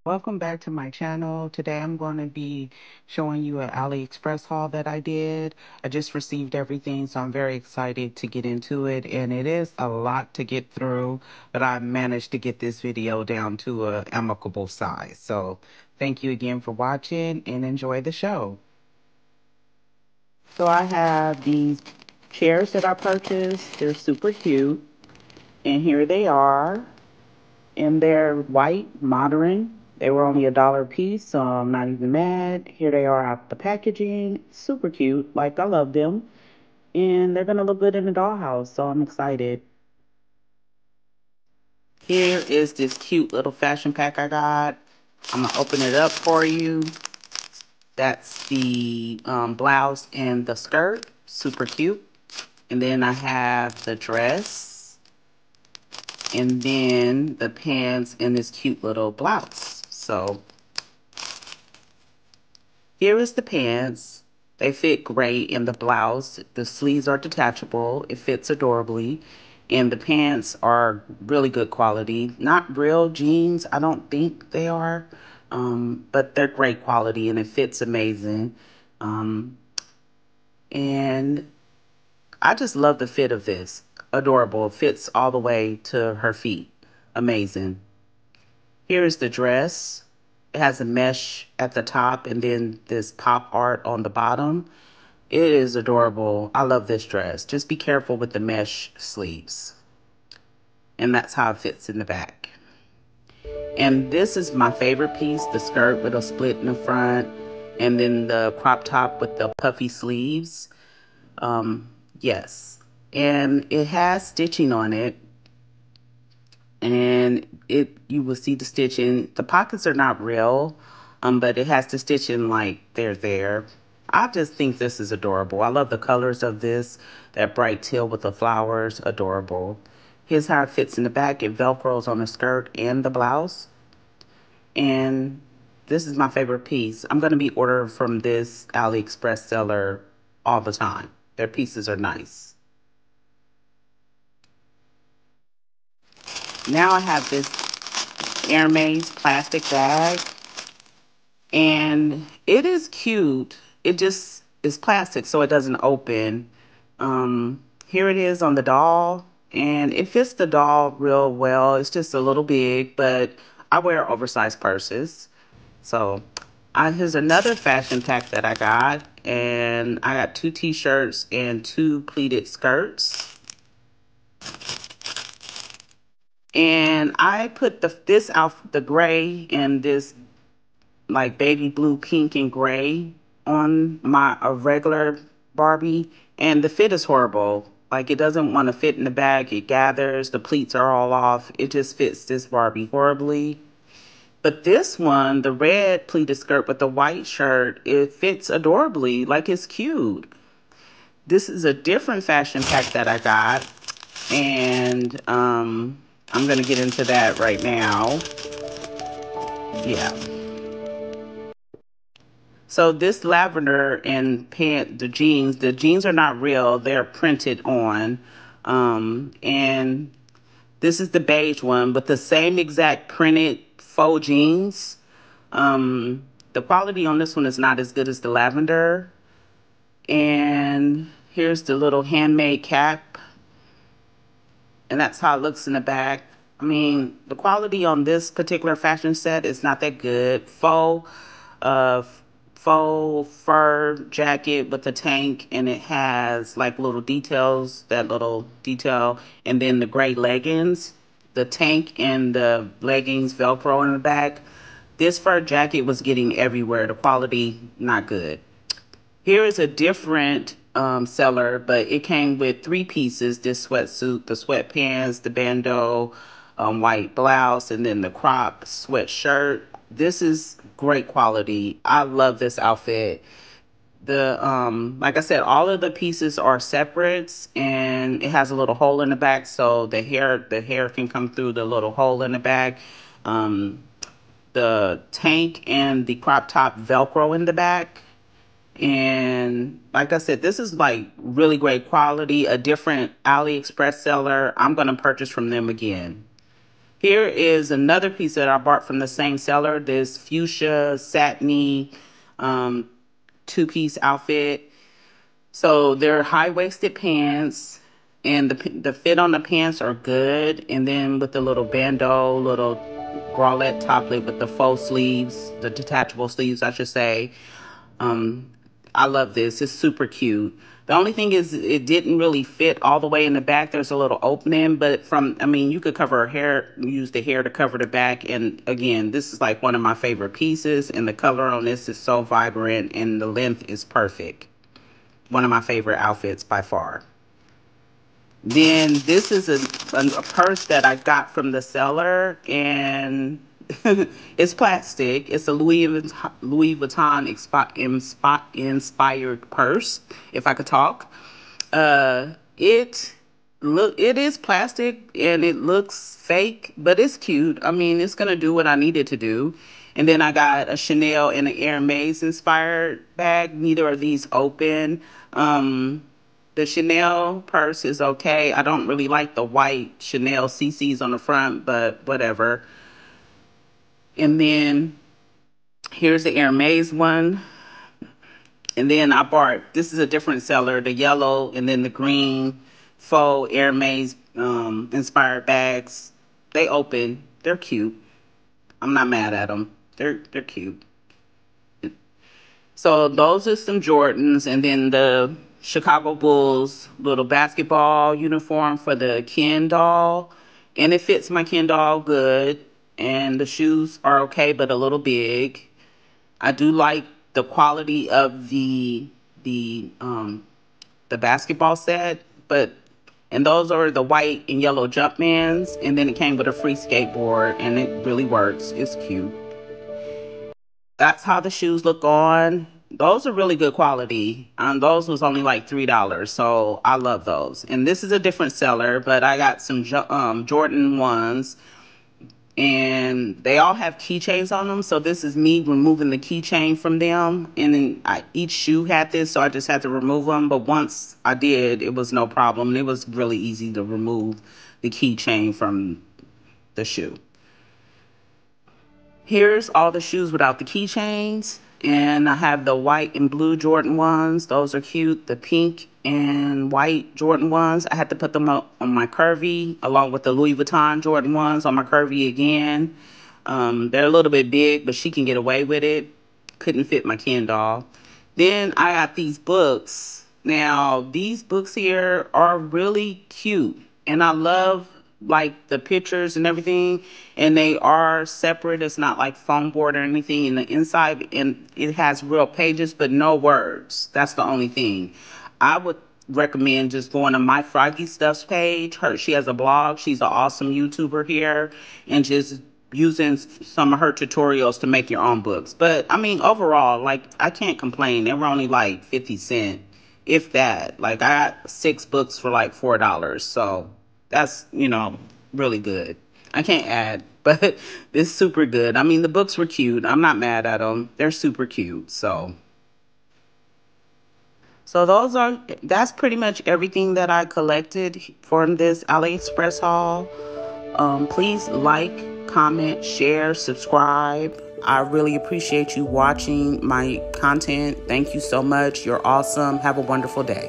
Welcome back to my channel. Today I'm going to be showing you an AliExpress haul that I did. I just received everything, so I'm very excited to get into it. And it is a lot to get through, but I managed to get this video down to a amicable size. So thank you again for watching and enjoy the show. So I have these chairs that I purchased. They're super cute. And here they are. And they're white, modern. They were only $1 a piece, so I'm not even mad. Here they are out the packaging. Super cute. Like, I love them. And they're going to look good in the dollhouse, so I'm excited. Here is this cute little fashion pack I got. I'm going to open it up for you. That's the blouse and the skirt. Super cute. And then I have the dress. And then the pants and this cute little blouse. So here is the pants. They fit great in the blouse. The sleeves are detachable. It fits adorably. And the pants are really good quality. Not real jeans, I don't think they are. But they're great quality and it fits amazing. Um, and I just love the fit of this. Adorable. It fits all the way to her feet. Amazing. Here is the dress. It has a mesh at the top and then this pop art on the bottom. It is adorable. I love this dress. Just be careful with the mesh sleeves. And that's how it fits in the back. And this is my favorite piece, the skirt with a split in the front and then the crop top with the puffy sleeves. Um, yes. And it has stitching on it. And you will see the stitching. The pockets are not real, but it has the stitching like they're there. I just think this is adorable. I love the colors of this, that bright teal with the flowers, adorable. Here's how it fits in the back. It velcros on the skirt and the blouse. And this is my favorite piece. I'm going to be ordering from this AliExpress seller all the time. Their pieces are nice. Now I have this Hermes plastic bag. And it is cute. It just is plastic, so it doesn't open. Here it is on the doll, and it fits the doll real well. It's just a little big, but I wear oversized purses. So here's another fashion pack that I got, and I got 2 t-shirts and 2 pleated skirts. And I put this outfit, the gray and this like baby blue, pink, and gray on my a regular Barbie, and the fit is horrible. Like, it doesn't want to fit in the bag. It gathers. The pleats are all off. It just fits this Barbie horribly. But this one, the red pleated skirt with the white shirt, it fits adorably. Like, it's cute. This is a different fashion pack that I got, and I'm gonna get into that right now. Yeah. So this lavender and the jeans are not real. They're printed on. And this is the beige one with the same exact printed faux jeans. The quality on this one is not as good as the lavender. And here's the little handmade cap. And that's how it looks in the back. I mean, the quality on this particular fashion set is not that good. Uh, faux fur jacket with a tank, and it has like little details, that little detail, and then the gray leggings, the tank and the leggings Velcro in the back. This fur jacket was getting everywhere. The quality, not good. Here is a different seller, but it came with 3 pieces: this sweatsuit, the sweatpants, the bandeau, white blouse, and then the crop sweatshirt. This is great quality. I love this outfit. Like I said, all of the pieces are separates, and it has a little hole in the back, so the hair can come through the little hole in the back. Um, the tank and the crop top Velcro in the back. And like I said, this is like really great quality, a different AliExpress seller. I'm going to purchase from them again. Here is another piece that I bought from the same seller. This fuchsia satiny two-piece outfit. So they're high-waisted pants, and the fit on the pants are good. And then with the little bandeau, little bralette toplet with the faux sleeves, the detachable sleeves, I should say. Um, I love this. It's super cute. The only thing is it didn't really fit all the way in the back. There's a little opening, but I mean, you could cover her hair, use the hair to cover the back. And again, this is like one of my favorite pieces, and the color on this is so vibrant, and the length is perfect. One of my favorite outfits by far. Then this is a purse that I got from the seller, and it's plastic. It's a Louis Vuitton inspired purse, if I could talk. It is plastic and it looks fake, but it's cute. I mean, it's gonna do what I need it to do. And then I got a Chanel and an Hermes inspired bag. Neither of these open. The Chanel purse is okay. I don't really like the white Chanel CCs on the front, but whatever. And then here's the Hermes one. And then I bought, this is a different seller, the yellow and then the green faux Hermes inspired bags. They open. They're cute. I'm not mad at them. They're cute. So those are some Jordans, and then the Chicago Bulls little basketball uniform for the Ken doll, and it fits my Ken doll good. And the shoes are okay, but a little big. I do like the quality of the basketball set, but and those are the white and yellow Jumpmans, and then it came with a free skateboard, and it really works. It's cute. That's how the shoes look on. Those are really good quality. Those was only like $3, so I love those. And this is a different seller, but I got some Jordan ones, and they all have keychains on them. So this is me removing the keychain from them. And then each shoe had this, so I just had to remove them. But once I did, it was no problem. It was really easy to remove the keychain from the shoe. Here's all the shoes without the keychains. And I have the white and blue Jordan ones. Those are cute. The pink and white Jordan ones. I had to put them up on my curvy, along with the Louis Vuitton Jordan ones on my curvy again. They're a little bit big, but she can get away with it. Couldn't fit my Ken doll. Then I got these books. Now, these books here are really cute. And I love like the pictures and everything, and they are separate. It's not like foam board or anything in the inside, and it has real pages but no words. That's the only thing. I would recommend just going to My Froggy Stuff's page. She has a blog. She's an awesome YouTuber here, and just using some of her tutorials to make your own books. But I mean, overall, like, I can't complain. They were only like 50 cents, if that. Like, I got 6 books for like $4, so that's, really good. I can't add, but it's super good. I mean, the books were cute. I'm not mad at them. They're super cute. So that's pretty much everything that I collected from this AliExpress haul. Please like, comment, share, subscribe. I really appreciate you watching my content. Thank you so much. You're awesome. Have a wonderful day.